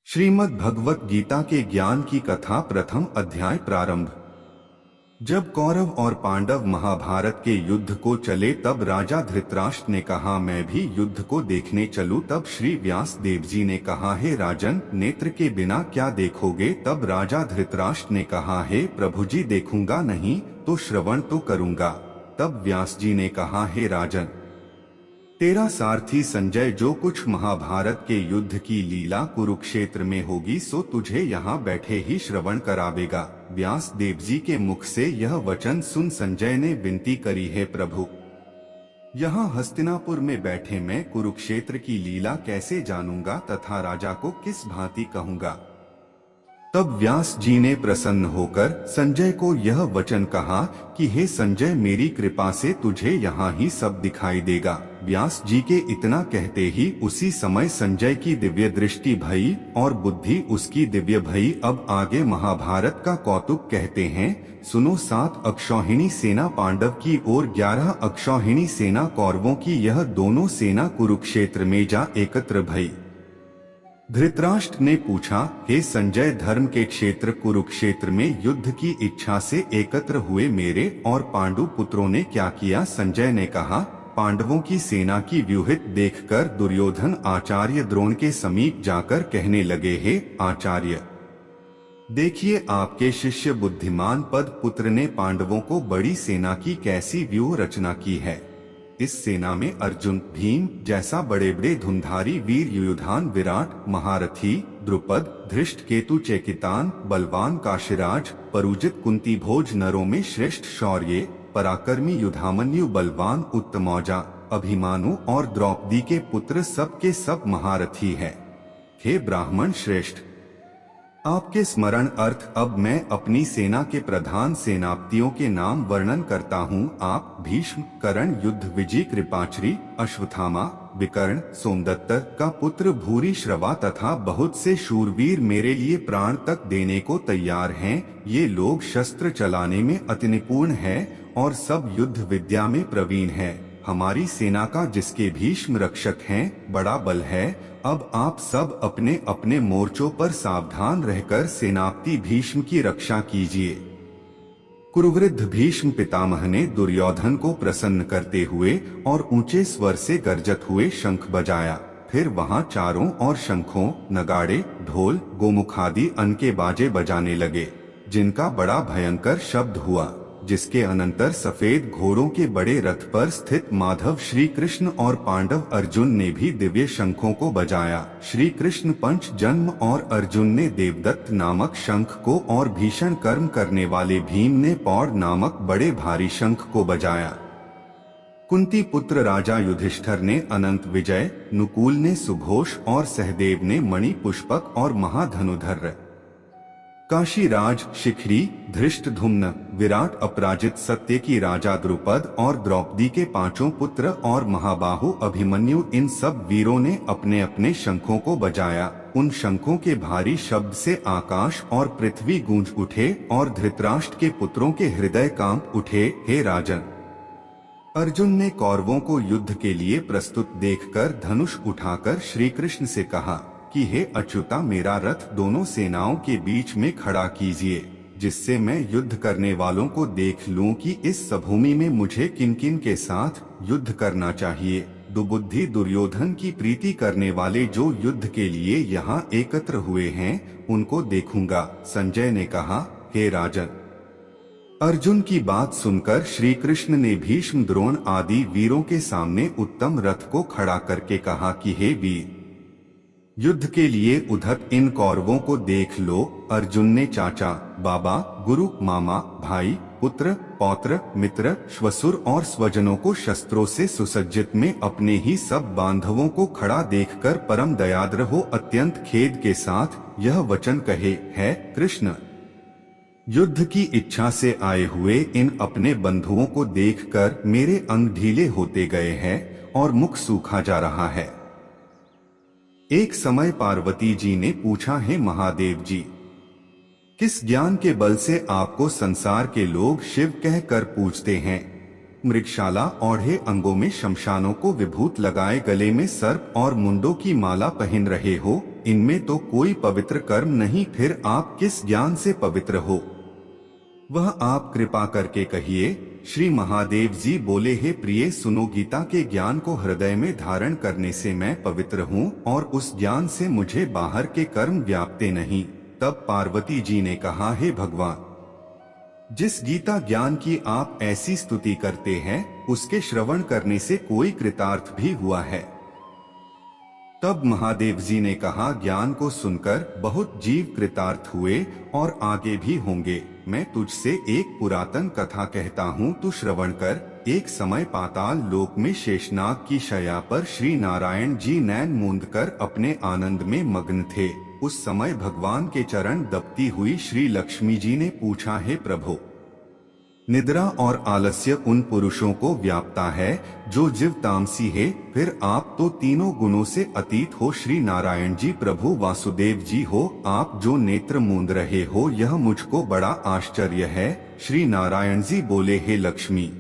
श्रीमद् भगवत गीता के ज्ञान की कथा प्रथम अध्याय प्रारंभ। जब कौरव और पांडव महाभारत के युद्ध को चले तब राजा धृतराष्ट्र ने कहा, मैं भी युद्ध को देखने चलूं। तब श्री व्यास देव जी ने कहा, हे राजन, नेत्र के बिना क्या देखोगे। तब राजा धृतराष्ट्र ने कहा, हे प्रभु जी, देखूंगा नहीं तो श्रवण तो करूंगा। तब व्यास जी ने कहा, हे राजन, तेरा सारथी संजय जो कुछ महाभारत के युद्ध की लीला कुरुक्षेत्र में होगी सो तुझे यहाँ बैठे ही श्रवण करावेगा। व्यास देव जी के मुख से यह वचन सुन संजय ने विनती करी, हे प्रभु, यहाँ हस्तिनापुर में बैठे मैं कुरुक्षेत्र की लीला कैसे जानूंगा तथा राजा को किस भांति कहूंगा। तब व्यास जी ने प्रसन्न होकर संजय को यह वचन कहा कि हे संजय, मेरी कृपा से तुझे यहाँ ही सब दिखाई देगा। व्यास जी के इतना कहते ही उसी समय संजय की दिव्य दृष्टि भई और बुद्धि उसकी दिव्य भई। अब आगे महाभारत का कौतुक कहते हैं, सुनो। 7 अक्षौहिणी सेना पांडव की और 11 अक्षौहिणी सेना कौरवों की, यह दोनों सेना कुरुक्षेत्र में जा एकत्र भई। धृतराष्ट्र ने पूछा, हे संजय, धर्म के क्षेत्र कुरुक्षेत्र में युद्ध की इच्छा से एकत्र हुए मेरे और पांडु पुत्रों ने क्या किया। संजय ने कहा, पांडवों की सेना की व्यूहित देखकर दुर्योधन आचार्य द्रोण के समीप जाकर कहने लगे, हे आचार्य, देखिए आपके शिष्य बुद्धिमान पद पुत्र ने पांडवों को बड़ी सेना की कैसी व्यूह रचना की है। इस सेना में अर्जुन, भीम जैसा बड़े बड़े धुंधारी वीर, युयुधान, विराट, महारथी, द्रुपद, धृष्ट केतु, चेकितान, बलवान काशीराज, परुजित, कुंती भोज, नरों में श्रेष्ठ शौर्य, पराक्रमी युधामन्यु, बलवान उत्तमौजा, अभिमानु और द्रौपदी के पुत्र सब के सब महारथी है। हे ब्राह्मण श्रेष्ठ, आपके स्मरण अर्थ अब मैं अपनी सेना के प्रधान सेनापतियों के नाम वर्णन करता हूँ। आप भीष्म, कर्ण, युद्ध विजय, कृपाचार्य, अश्वत्थामा, विकर्ण, सोमदत्त का पुत्र भूरी श्रवा तथा बहुत से शूरवीर मेरे लिए प्राण तक देने को तैयार हैं। ये लोग शस्त्र चलाने में अति निपुण है और सब युद्ध विद्या में प्रवीण है। हमारी सेना का जिसके भीष्म रक्षक हैं बड़ा बल है। अब आप सब अपने अपने मोर्चों पर सावधान रहकर सेनापति भीष्म की रक्षा कीजिए। कुरुवृद्ध भीष्म पितामह ने दुर्योधन को प्रसन्न करते हुए और ऊंचे स्वर से गर्जत हुए शंख बजाया। फिर वहां चारों ओर शंखों, नगाड़े, ढोल, गोमुखादि अन्न के बाजे बजाने लगे, जिनका बड़ा भयंकर शब्द हुआ, जिसके अनंतर सफेद घोड़ों के बड़े रथ पर स्थित माधव श्री कृष्ण और पांडव अर्जुन ने भी दिव्य शंखों को बजाया। श्री कृष्ण पंच जन्म और अर्जुन ने देवदत्त नामक शंख को और भीषण कर्म करने वाले भीम ने पौड़ नामक बड़े भारी शंख को बजाया। कुंती पुत्र राजा युधिष्ठिर ने अनंत विजय, नुकूल ने सुघोष और सहदेव ने मणि पुष्पक और महाधनुधर, काशीराज, शिखरी, धृष्टद्युम्न, विराट, अपराजित, सत्यकी, राजा द्रुपद और द्रौपदी के 5 पुत्र और महाबाहु अभिमन्यु, इन सब वीरों ने अपने अपने शंखों को बजाया। उन शंखों के भारी शब्द से आकाश और पृथ्वी गूंज उठे और धृतराष्ट्र के पुत्रों के हृदय कांप उठे। हे राजन, अर्जुन ने कौरवों को युद्ध के लिए प्रस्तुत देखकर धनुष उठाकर श्री कृष्ण से कहा कि हे अच्युता, मेरा रथ दोनों सेनाओं के बीच में खड़ा कीजिए, जिससे मैं युद्ध करने वालों को देख लूं कि इस सभूमि में मुझे किन किन के साथ युद्ध करना चाहिए। दुबुद्धि दुर्योधन की प्रीति करने वाले जो युद्ध के लिए यहाँ एकत्र हुए हैं उनको देखूंगा। संजय ने कहा, हे राजन, अर्जुन की बात सुनकर श्री कृष्ण ने भीष्म, द्रोण आदि वीरों के सामने उत्तम रथ को खड़ा करके कहा कि हे वीर, युद्ध के लिए उद्धत इन कौरवों को देख लो। अर्जुन ने चाचा, बाबा, गुरु, मामा, भाई, पुत्र, पौत्र, मित्र, श्वसुर और स्वजनों को शस्त्रों से सुसज्जित में अपने ही सब बांधवों को खड़ा देखकर परम दयाद्र हो अत्यंत खेद के साथ यह वचन कहे, है कृष्ण, युद्ध की इच्छा से आए हुए इन अपने बंधुओं को देखकर मेरे अंग ढीले होते गए हैं और मुख सूखा जा रहा है। एक समय पार्वती जी ने पूछा, हे महादेव जी, किस ज्ञान के बल से आपको संसार के लोग शिव कह कर पूजते हैं। मृगशाला औढ़े अंगों में शमशानों को विभूत लगाए, गले में सर्प और मुंडों की माला पहन रहे हो, इनमें तो कोई पवित्र कर्म नहीं, फिर आप किस ज्ञान से पवित्र हो? वह आप कृपा करके कहिए। श्री महादेव जी बोले, हे प्रिय सुनो, गीता के ज्ञान को हृदय में धारण करने से मैं पवित्र हूँ और उस ज्ञान से मुझे बाहर के कर्म व्यापते नहीं। तब पार्वती जी ने कहा, हे भगवान, जिस गीता ज्ञान की आप ऐसी स्तुति करते हैं उसके श्रवण करने से कोई कृतार्थ भी हुआ है? तब महादेव जी ने कहा, ज्ञान को सुनकर बहुत जीव कृतार्थ हुए और आगे भी होंगे। मैं तुझसे एक पुरातन कथा कहता हूँ, तू श्रवण कर। एक समय पाताल लोक में शेषनाग की शैया पर श्री नारायण जी नैन मूंद कर अपने आनंद में मग्न थे। उस समय भगवान के चरण दबती हुई श्री लक्ष्मी जी ने पूछा, हे प्रभु, निद्रा और आलस्य उन पुरुषों को व्यापता है जो जीव तामसी है, फिर आप तो तीनों गुणों से अतीत हो। श्री नारायण जी, प्रभु वासुदेव जी हो, आप जो नेत्र मूंद रहे हो यह मुझको बड़ा आश्चर्य है। श्री नारायण जी बोले, हे लक्ष्मी,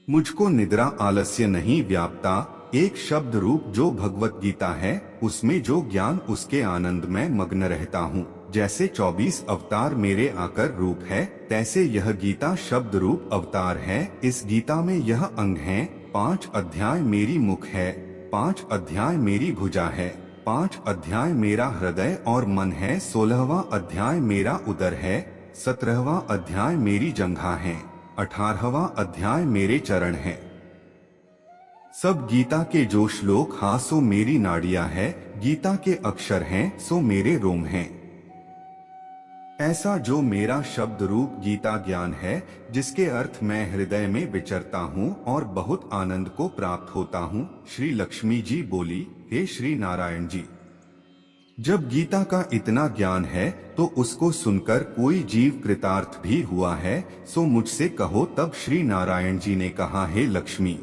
मुझको निद्रा आलस्य नहीं व्यापता। एक शब्द रूप जो भगवत गीता है उसमें जो ज्ञान, उसके आनंद में मग्न रहता हूँ। जैसे 24 अवतार मेरे आकर रूप है, तैसे यह गीता शब्द रूप अवतार है। इस गीता में यह अंग हैं। 5 अध्याय मेरी मुख है, 5 अध्याय मेरी भुजा है, 5 अध्याय मेरा हृदय और मन है, 16वां अध्याय मेरा उदर है, 17वां अध्याय मेरी जंघा है, 18वां अध्याय मेरे चरण है। सब गीता के जो श्लोक हा सो मेरी नाड़ियां है, गीता के अक्षर हैं सो मेरे रोम हैं। ऐसा जो मेरा शब्द रूप गीता ज्ञान है, जिसके अर्थ मैं हृदय में विचरता हूँ और बहुत आनंद को प्राप्त होता हूँ। श्री लक्ष्मी जी बोली, हे श्री नारायण जी, जब गीता का इतना ज्ञान है तो उसको सुनकर कोई जीव कृतार्थ भी हुआ है, सो मुझसे कहो। तब श्री नारायण जी ने कहा, हे लक्ष्मी,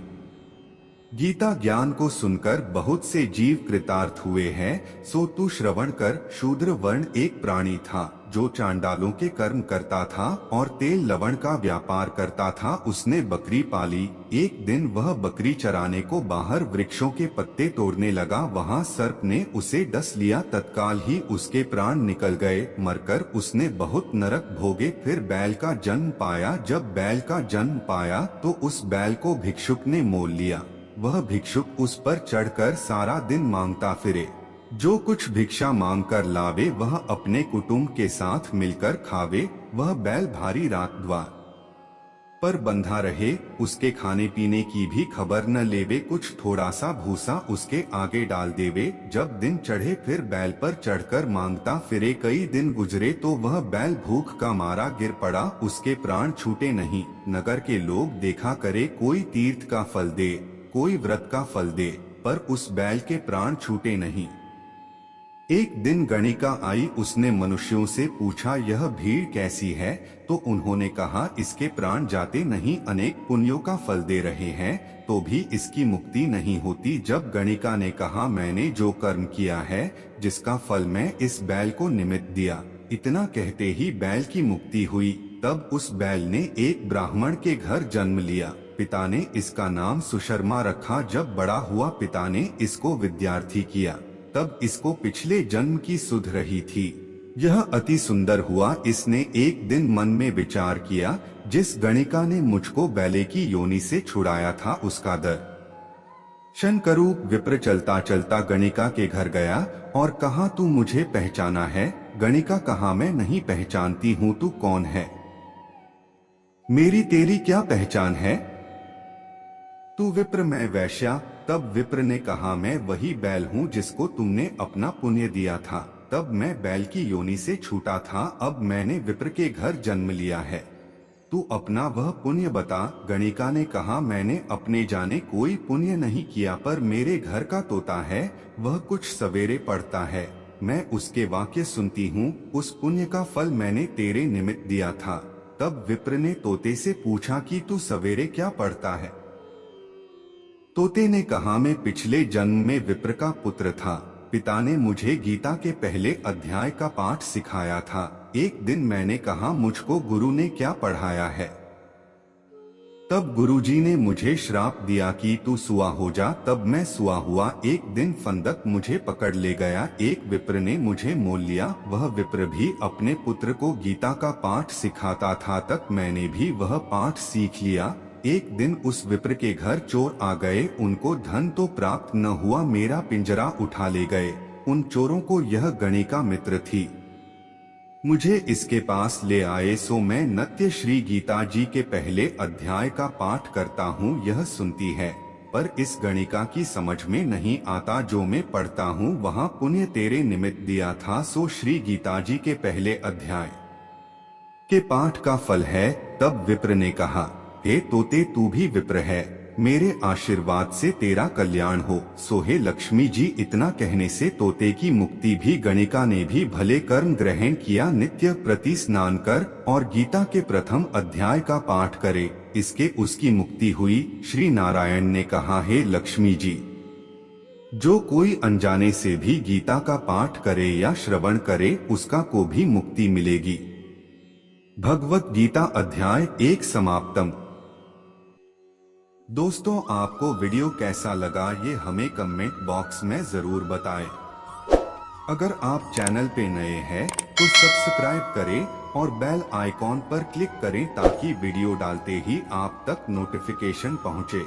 गीता ज्ञान को सुनकर बहुत से जीव कृतार्थ हुए हैं, सो तू श्रवण कर। शूद्र वर्ण एक प्राणी था जो चांडालों के कर्म करता था और तेल लवण का व्यापार करता था। उसने बकरी पाली। एक दिन वह बकरी चराने को बाहर वृक्षों के पत्ते तोड़ने लगा। वहां सर्प ने उसे डस लिया। तत्काल ही उसके प्राण निकल गए। मरकर उसने बहुत नरक भोगे। फिर बैल का जन्म पाया। जब बैल का जन्म पाया तो उस बैल को भिक्षुक ने मोल लिया। वह भिक्षुक उस पर चढ़कर सारा दिन मांगता फिरे। जो कुछ भिक्षा मांग कर लावे वह अपने कुटुंब के साथ मिलकर खावे। वह बैल भारी रात द्वार पर बंधा रहे, उसके खाने पीने की भी खबर न लेवे। कुछ थोड़ा सा भूसा उसके आगे डाल देवे। जब दिन चढ़े फिर बैल पर चढ़कर मांगता फिरे। कई दिन गुजरे तो वह बैल भूख का मारा गिर पड़ा। उसके प्राण छूटे नहीं। नगर के लोग देखा करे, कोई तीर्थ का फल दे, कोई व्रत का फल दे, पर उस बैल के प्राण छूटे नहीं। एक दिन गणिका आई। उसने मनुष्यों से पूछा, यह भीड़ कैसी है? तो उन्होंने कहा, इसके प्राण जाते नहीं, अनेक पुण्यों का फल दे रहे हैं तो भी इसकी मुक्ति नहीं होती। जब गणिका ने कहा, मैंने जो कर्म किया है जिसका फल मैं इस बैल को निमित्त दिया, इतना कहते ही बैल की मुक्ति हुई। तब उस बैल ने एक ब्राह्मण के घर जन्म लिया। पिता ने इसका नाम सुशर्मा रखा। जब बड़ा हुआ पिता ने इसको विद्यार्थी किया। तब इसको पिछले जन्म की सुध रही थी। यह अति सुंदर हुआ। इसने एक दिन मन में विचार किया, जिस गणिका ने मुझको बैले की योनि से छुड़ाया था उसका दर्शन करूं। विप्र चलता चलता गणिका के घर गया और कहा, तू मुझे पहचाना है? गणिका कहा, मैं नहीं पहचानती हूँ, तू कौन है? मेरी तेरी क्या पहचान है? तू विप्र, मैं वैश्या। तब विप्र ने कहा, मैं वही बैल हूँ जिसको तुमने अपना पुण्य दिया था। तब मैं बैल की योनि से छूटा था, अब मैंने विप्र के घर जन्म लिया है। तू अपना वह पुण्य बता। गणिका ने कहा, मैंने अपने जाने कोई पुण्य नहीं किया, पर मेरे घर का तोता है, वह कुछ सवेरे पढ़ता है, मैं उसके वाक्य सुनती हूँ। उस पुण्य का फल मैंने तेरे निमित्त दिया था। तब विप्र ने तोते से पूछा कि तू सवेरे क्या पढ़ता है? तोते ने कहा, मैं पिछले जन्म में विप्र का पुत्र था। पिता ने मुझे गीता के पहले अध्याय का पाठ सिखाया था। एक दिन मैंने कहा, मुझको गुरु ने क्या पढ़ाया है? तब गुरुजी ने मुझे श्राप दिया कि तू सुआ हो जा। तब मैं सुआ हुआ। एक दिन फंदक मुझे पकड़ ले गया। एक विप्र ने मुझे मोल लिया। वह विप्र भी अपने पुत्र को गीता का पाठ सिखाता था, तक मैंने भी वह पाठ सीख लिया। एक दिन उस विप्र के घर चोर आ गए। उनको धन तो प्राप्त न हुआ, मेरा पिंजरा उठा ले गए। उन चोरों को यह गणिका मित्र थी, मुझे इसके पास ले आए। सो मैं नित्य श्री गीता जी के पहले अध्याय का पाठ करता हूँ। यह सुनती है, पर इस गणिका की समझ में नहीं आता। जो मैं पढ़ता हूँ वहाँ पुण्य तेरे निमित्त दिया था। सो श्री गीता जी के पहले अध्याय के पाठ का फल है। तब विप्र ने कहा, हे तोते, तू भी विप्र है, मेरे आशीर्वाद से तेरा कल्याण हो। सो हे लक्ष्मी जी, इतना कहने से तोते की मुक्ति भी। गणिका ने भी भले कर्म ग्रहण किया। नित्य प्रति स्नान कर और गीता के प्रथम अध्याय का पाठ करे, इसके उसकी मुक्ति हुई। श्री नारायण ने कहा, हे लक्ष्मी जी, जो कोई अनजाने से भी गीता का पाठ करे या श्रवण करे, उसका को भी मुक्ति मिलेगी। भगवत गीता अध्याय 1 समाप्तम। दोस्तों, आपको वीडियो कैसा लगा ये हमें कमेंट बॉक्स में जरूर बताएं। अगर आप चैनल पे नए हैं तो सब्सक्राइब करें और बेल आइकॉन पर क्लिक करें ताकि वीडियो डालते ही आप तक नोटिफिकेशन पहुंचे।